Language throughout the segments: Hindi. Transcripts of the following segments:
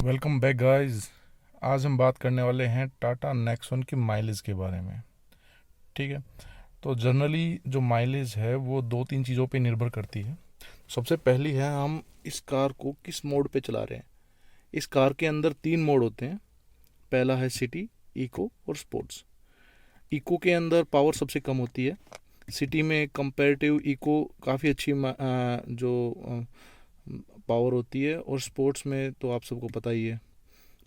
Welcome back guys. आज हम बात करने वाले हैं टाटा नेक्सॉन की माइलेज के बारे में। ठीक है। तो जनरली जो माइलेज है वो दो तीन चीज़ों पे निर्भर करती है। सबसे पहली है हम इस कार को किस मोड पे चला रहे हैं। इस कार के अंदर तीन मोड होते हैं। पहला है सिटी, इको और स्पोर्ट्स। इको के अंदर पावर सबसे कम होती है। सिटी में कंपैरेटिव इको काफ़ी अच्छी जो पावर होती है, और स्पोर्ट्स में तो आप सबको पता ही है।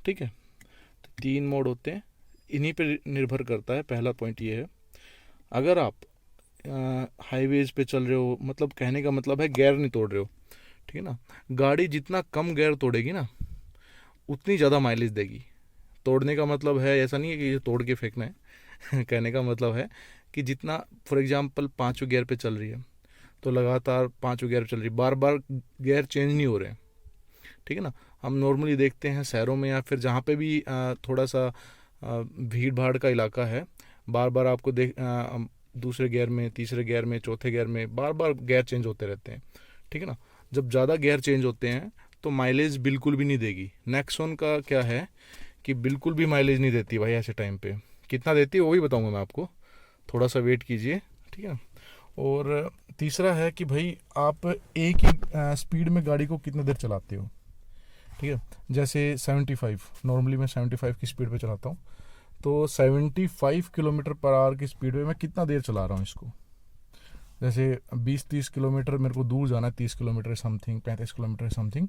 ठीक है। तो तीन मोड होते हैं, इन्हीं पे निर्भर करता है। पहला पॉइंट ये है, अगर आप हाईवेज पे चल रहे हो, मतलब कहने का मतलब है गियर नहीं तोड़ रहे हो। ठीक है ना। गाड़ी जितना कम गियर तोड़ेगी ना, उतनी ज़्यादा माइलेज देगी। तोड़ने का मतलब है ऐसा नहीं है कि ये तोड़ के फेंकना है कहने का मतलब है कि जितना, फॉर एग्जांपल पाँचों गियर पे चल रही है, तो लगातार पाँचों गियर चल रही है, बार बार गियर चेंज नहीं हो रहे हैं। ठीक है ना। हम नॉर्मली देखते हैं शहरों में या फिर जहाँ पे भी थोड़ा सा भीड़ भाड़ का इलाका है, बार बार आपको दूसरे गियर में, तीसरे गियर में, चौथे गियर में बार बार गियर चेंज होते रहते हैं। ठीक है ना। जब ज़्यादा गियर चेंज होते हैं तो माइलेज बिल्कुल भी नहीं देगी। नेक्सॉन का क्या है कि बिल्कुल भी माइलेज नहीं देती भाई ऐसे टाइम पे। कितना देती है वो भी बताऊंगा मैं आपको, थोड़ा सा वेट कीजिए। ठीक है। और तीसरा है कि भाई आप एक ही स्पीड में गाड़ी को कितने देर चलाते हो। ठीक है। जैसे 75, नॉर्मली मैं 75 की स्पीड पे चलाता हूँ। तो 75 किलोमीटर पर आवर की स्पीड पे मैं कितना देर चला रहा हूँ इसको। जैसे 20-30 किलोमीटर मेरे को दूर जाना है, 30 किलोमीटर समथिंग, 35 किलोमीटर समथिंग।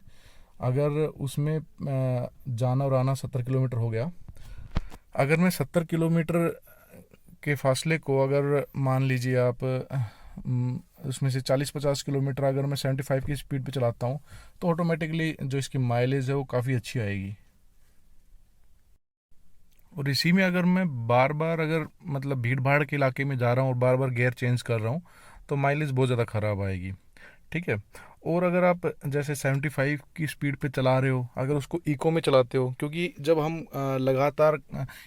अगर उसमें जाना और आना 70 किलोमीटर हो गया। अगर मैं 70 किलोमीटर के फासले को, अगर मान लीजिए आप उसमें से 40-50 किलोमीटर अगर मैं 75 की स्पीड पे चलाता हूँ, तो ऑटोमेटिकली जो इसकी माइलेज है वो काफ़ी अच्छी आएगी। और इसी में अगर मैं बार बार, अगर मतलब भीड़ भाड़ के इलाके में जा रहा हूँ और बार बार गियर चेंज कर रहा हूँ, तो माइलेज बहुत ज़्यादा ख़राब आएगी। ठीक है। और अगर आप जैसे 75 की स्पीड पे चला रहे हो, अगर उसको इको में चलाते हो, क्योंकि जब हम लगातार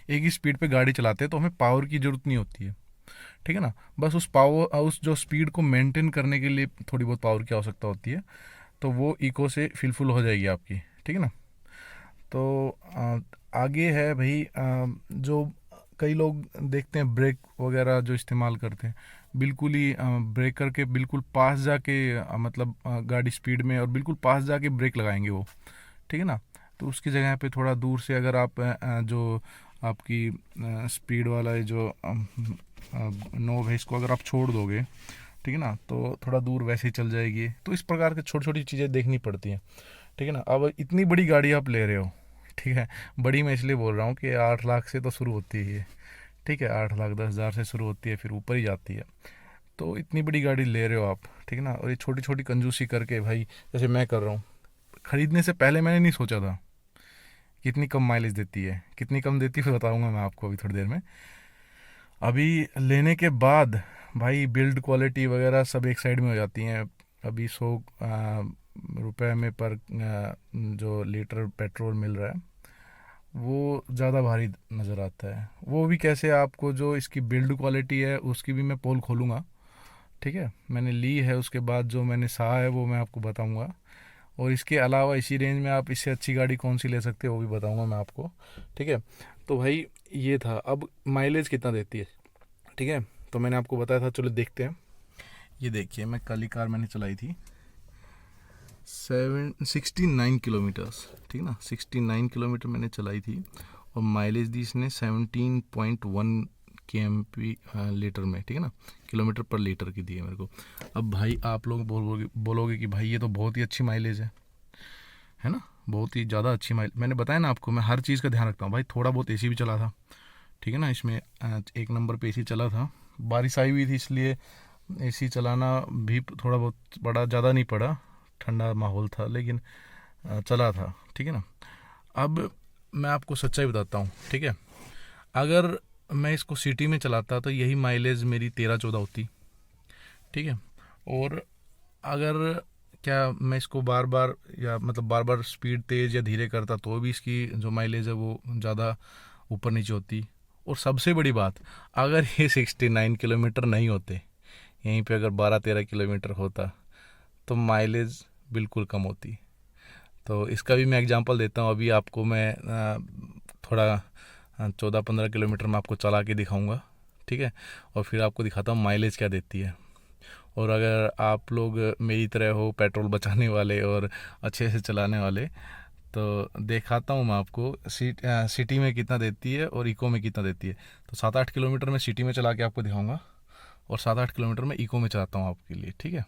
एक ही स्पीड पे गाड़ी चलाते हैं तो हमें पावर की ज़रूरत नहीं होती है। ठीक है ना। बस उस पावर, उस जो स्पीड को मेंटेन करने के लिए थोड़ी बहुत पावर की आवश्यकता होती है, तो वो इको से फिलफुल हो जाएगी आपकी। ठीक है ना। तो आगे है भाई, जो कई लोग देखते हैं ब्रेक वगैरह जो इस्तेमाल करते हैं, बिल्कुल ही ब्रेक करके बिल्कुल पास जाके मतलब गाड़ी स्पीड में और बिल्कुल पास जाके ब्रेक लगाएंगे वो। ठीक है ना। तो उसकी जगह पे थोड़ा दूर से अगर आप जो आपकी स्पीड वाला ये जो नोब है, इसको अगर आप छोड़ दोगे, ठीक है ना, तो थोड़ा दूर वैसे ही चल जाएगी। तो इस प्रकार की छोटी छोटी चीज़ें देखनी पड़ती हैं। ठीक है ना। अब इतनी बड़ी गाड़ी आप ले रहे हो, ठीक है, बड़ी मैं इसलिए बोल रहा हूँ कि 8 लाख से तो शुरू होती है। ठीक है, 8 लाख 10 हज़ार से शुरू होती है, फिर ऊपर ही जाती है। तो इतनी बड़ी गाड़ी ले रहे हो आप, ठीक है ना, और ये छोटी छोटी कंजूसी करके भाई, जैसे मैं कर रहा हूँ। खरीदने से पहले मैंने नहीं सोचा था कितनी कम माइलेज देती है, कितनी कम देती है बताऊंगा मैं आपको अभी थोड़ी देर में। अभी लेने के बाद भाई बिल्ड क्वालिटी वगैरह सब एक साइड में हो जाती हैं। अभी 100 रुपये में पर जो लीटर पेट्रोल मिल रहा है, वो ज़्यादा भारी नज़र आता है। वो भी कैसे, आपको जो इसकी बिल्ड क्वालिटी है उसकी भी मैं पोल खोलूँगा। ठीक है, मैंने ली है, उसके बाद जो मैंने सहा है वो मैं आपको बताऊँगा। और इसके अलावा इसी रेंज में आप इससे अच्छी गाड़ी कौन सी ले सकते हो वो भी बताऊँगा मैं आपको। ठीक है। तो भाई ये था। अब माइलेज कितना देती है। ठीक है। तो मैंने आपको बताया था, चलो देखते हैं। ये देखिए, मैं कल ही कार मैंने चलाई थी, 69 किलोमीटर्स। ठीक है ना, 69 किलोमीटर मैंने चलाई थी, और माइलेज दी इसने 17.1 kmp लीटर में। ठीक है ना, किलोमीटर पर लीटर की दी है मेरे को। अब भाई आप लोग बोलोगे बोलोगे कि भाई ये तो बहुत ही अच्छी माइलेज है ना, बहुत ही ज़्यादा अच्छी माइलेज। मैंने बताया ना आपको, मैं हर चीज़ का ध्यान रखता हूँ भाई। थोड़ा बहुत एसी भी चला था। ठीक है ना, इसमें एक नंबर पे एसी चला था। बारिश आई हुई थी इसलिए एसी चलाना भी थोड़ा बहुत बड़ा, ज़्यादा नहीं पड़ा, ठंडा माहौल था, लेकिन चला था। ठीक है ना। अब मैं आपको सच्चाई बताता हूँ। ठीक है। अगर मैं इसको सिटी में चलाता तो यही माइलेज मेरी 13-14 होती। ठीक है। और अगर क्या मैं इसको बार बार, या मतलब बार बार स्पीड तेज़ या धीरे करता, तो भी इसकी जो माइलेज है वो ज़्यादा ऊपर नीचे होती। और सबसे बड़ी बात, अगर ये 69 किलोमीटर नहीं होते, यहीं पे अगर 12-13 किलोमीटर होता, तो माइलेज बिल्कुल कम होती। तो इसका भी मैं एग्जांपल देता हूँ। अभी आपको मैं थोड़ा 14-15 किलोमीटर में आपको चला के दिखाऊंगा, ठीक है, और फिर आपको दिखाता हूँ माइलेज क्या देती है। और अगर आप लोग मेरी तरह हो पेट्रोल बचाने वाले और अच्छे से चलाने वाले, तो दिखाता हूँ मैं आपको सिटी में कितना देती है और इको में कितना देती है। तो 7-8 किलोमीटर में सिटी में चला के आपको दिखाऊंगा और 7-8 किलोमीटर में इको में चलाता हूँ आपके लिए, ठीक है,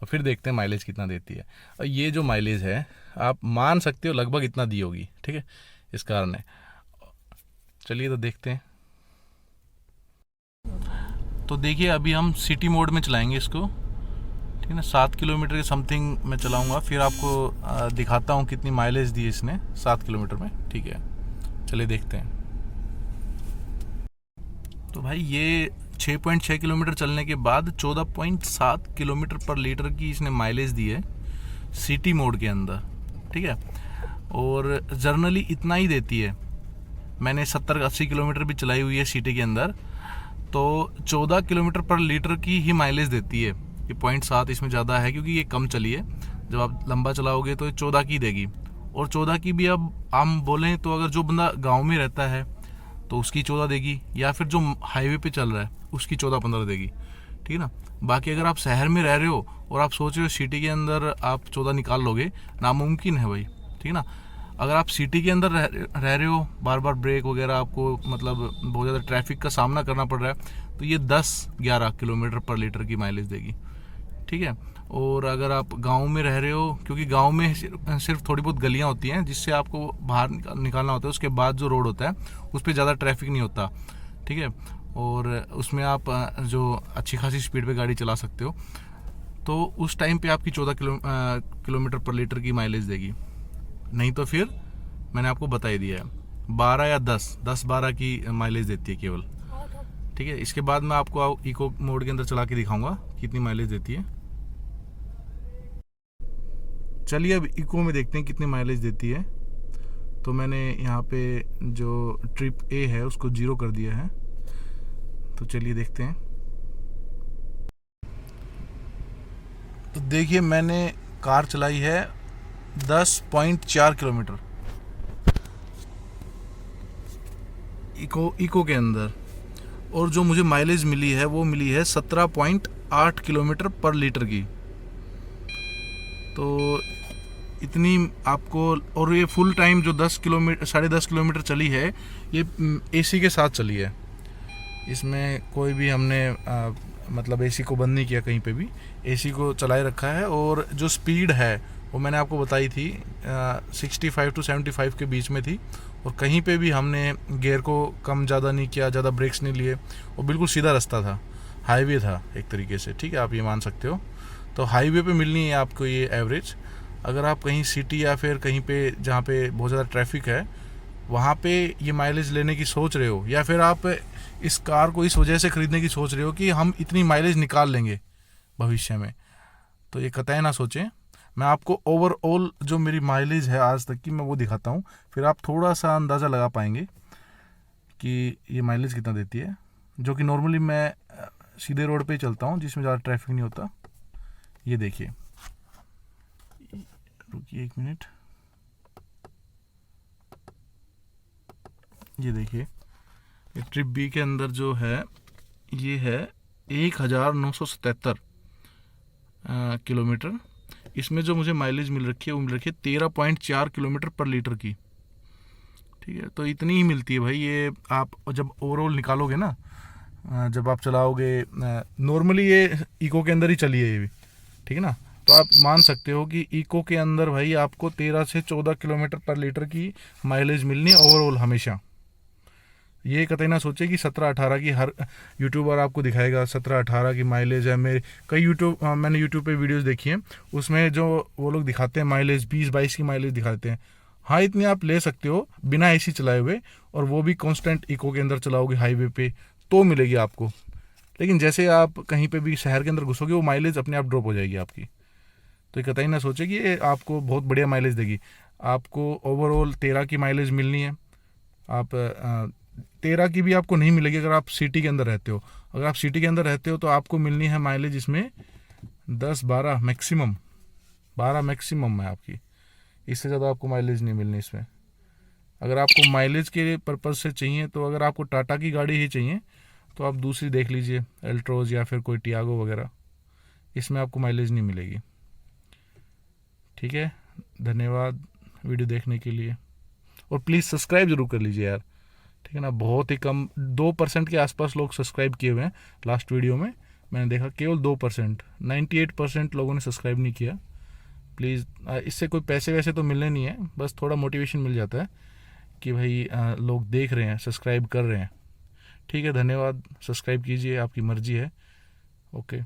और फिर देखते हैं माइलेज कितना देती है। और ये जो माइलेज है आप मान सकते हो लगभग इतना दी होगी, ठीक है, इस कारण है। चलिए तो देखते हैं। तो देखिए अभी हम सिटी मोड में चलाएंगे इसको, ठीक है ना। 7 किलोमीटर के समथिंग मैं चलाऊंगा, फिर आपको दिखाता हूँ कितनी माइलेज दी इसने 7 किलोमीटर में, ठीक है। चलिए देखते हैं। तो भाई ये 6.6 किलोमीटर चलने के बाद 14.7 किलोमीटर पर लीटर की इसने माइलेज दी है सिटी मोड के अंदर, ठीक है। और जर्नली इतना ही देती है। मैंने 70-80 किलोमीटर भी चलाई हुई है सिटी के अंदर, तो 14 किलोमीटर पर लीटर की ही माइलेज देती है। ये 0.7 इसमें ज़्यादा है क्योंकि ये कम चली है। जब आप लंबा चलाओगे तो ये 14 की देगी। और 14 की भी अब हम बोलें तो अगर जो बंदा गांव में रहता है तो उसकी 14 देगी, या फिर जो हाईवे पे चल रहा है उसकी 14-15 देगी, ठीक है ना। बाकी अगर आप शहर में रह रहे हो और आप सोच रहे हो सिटी के अंदर आप 14 निकाल लोगे, नामुमकिन है भाई, ठीक है ना। अगर आप सिटी के अंदर रह रहे हो, बार बार ब्रेक वगैरह आपको मतलब बहुत ज़्यादा ट्रैफिक का सामना करना पड़ रहा है, तो ये 10-11 किलोमीटर पर लीटर की माइलेज देगी, ठीक है। और अगर आप गांव में रह रहे हो, क्योंकि गांव में सिर्फ थोड़ी बहुत गलियां होती हैं जिससे आपको बाहर निकालना होता है, उसके बाद जो रोड होता है उस पर ज़्यादा ट्रैफिक नहीं होता, ठीक है, और उसमें आप जो अच्छी खासी स्पीड पे गाड़ी चला सकते हो, तो उस टाइम पे आपकी 14 किलोमीटर पर लीटर की माइलेज देगी। नहीं तो फिर मैंने आपको बता ही दिया है 12 या 10-12 की माइलेज देती है केवल, ठीक है। इसके बाद मैं आपको इको मोड के अंदर चला के दिखाऊंगा कितनी माइलेज देती है। चलिए अब इको में देखते हैं कितनी माइलेज देती है। तो मैंने यहाँ पे जो ट्रिप ए है उसको 0 कर दिया है, तो चलिए देखते हैं। तो देखिए मैंने कार चलाई है 10.4 किलोमीटर इको के अंदर, और जो मुझे माइलेज मिली है वो मिली है 17.8 किलोमीटर पर लीटर की। तो इतनी आपको, और ये फुल टाइम जो 10 किलोमीटर चली है ये एसी के साथ चली है। इसमें कोई भी हमने मतलब एसी को बंद नहीं किया, कहीं पे भी एसी को चलाए रखा है। और जो स्पीड है वो मैंने आपको बताई थी 65 to 75 के बीच में थी, और कहीं पे भी हमने गियर को कम ज़्यादा नहीं किया, ज़्यादा ब्रेक्स नहीं लिए, और बिल्कुल सीधा रास्ता था, हाईवे था एक तरीके से, ठीक है, आप ये मान सकते हो। तो हाईवे पे मिलनी है आपको ये एवरेज। अगर आप कहीं सिटी या फिर कहीं पे जहाँ पे बहुत ज़्यादा ट्रैफिक है वहाँ पे ये माइलेज लेने की सोच रहे हो, या फिर आप इस कार को इस वजह से ख़रीदने की सोच रहे हो कि हम इतनी माइलेज निकाल लेंगे भविष्य में, तो ये कतई ना सोचें। मैं आपको ओवरऑल जो मेरी माइलेज है आज तक की मैं वो दिखाता हूँ, फिर आप थोड़ा सा अंदाज़ा लगा पाएंगे कि ये माइलेज कितना देती है, जो कि नॉर्मली मैं सीधे रोड पे ही चलता हूँ जिसमें ज़्यादा ट्रैफिक नहीं होता। ये देखिए, रुकिए 1 मिनट, ये देखिए ये ट्रिप बी के अंदर जो है ये है 1977 किलोमीटर। इसमें जो मुझे माइलेज मिल रखी है वो मिल रखी है 13.4 किलोमीटर पर लीटर की, ठीक है। तो इतनी ही मिलती है भाई। ये आप जब ओवरऑल निकालोगे ना, जब आप चलाओगे, नॉर्मली ये इको के अंदर ही चली है ये भी, ठीक है ना, तो आप मान सकते हो कि इको के अंदर भाई आपको 13 से 14 किलोमीटर पर लीटर की माइलेज मिलनी है ओवरऑल हमेशा। ये कतई ना सोचे कि 17-18 की हर यूट्यूबर आपको दिखाएगा 17-18 की माइलेज है। मैंने यूट्यूब पे वीडियोस देखी हैं, उसमें जो वो लोग दिखाते हैं माइलेज 20-22 की माइलेज दिखाते हैं। हाँ, इतनी आप ले सकते हो बिना एसी चलाए हुए, और वो भी कांस्टेंट इको के अंदर चलाओगे हाईवे पे तो मिलेगी आपको। लेकिन जैसे आप कहीं पे भी शहर के अंदर घुसोगे वो माइलेज अपने आप ड्रॉप हो जाएगी आपकी। तो ये कतई ना सोचे कि ये आपको बहुत बढ़िया माइलेज देगी। आपको ओवरऑल 13 की माइलेज मिलनी है। आप 13 की भी आपको नहीं मिलेगी अगर आप सिटी के अंदर रहते हो। अगर आप सिटी के अंदर रहते हो तो आपको मिलनी है माइलेज इसमें 10-12 मैक्सिमम, 12 मैक्सिमम है आपकी। इससे ज़्यादा आपको माइलेज नहीं मिलनी इसमें। अगर आपको माइलेज के पर्पज़ से चाहिए तो अगर आपको टाटा की गाड़ी ही चाहिए तो आप दूसरी देख लीजिए, एल्ट्रोज या फिर कोई टियागो वगैरह, इसमें आपको माइलेज नहीं मिलेगी। ठीक है, धन्यवाद वीडियो देखने के लिए, और प्लीज़ सब्सक्राइब ज़रूर कर लीजिए यार, ठीक है ना। बहुत ही कम 2% के आसपास लोग सब्सक्राइब किए हुए हैं। लास्ट वीडियो में मैंने देखा केवल 2%, 98% लोगों ने सब्सक्राइब नहीं किया। प्लीज़, इससे कोई पैसे वैसे तो मिलने नहीं है, बस थोड़ा मोटिवेशन मिल जाता है कि भाई लोग देख रहे हैं, सब्सक्राइब कर रहे हैं। ठीक है, धन्यवाद, सब्सक्राइब कीजिए, आपकी मर्ज़ी है। ओके।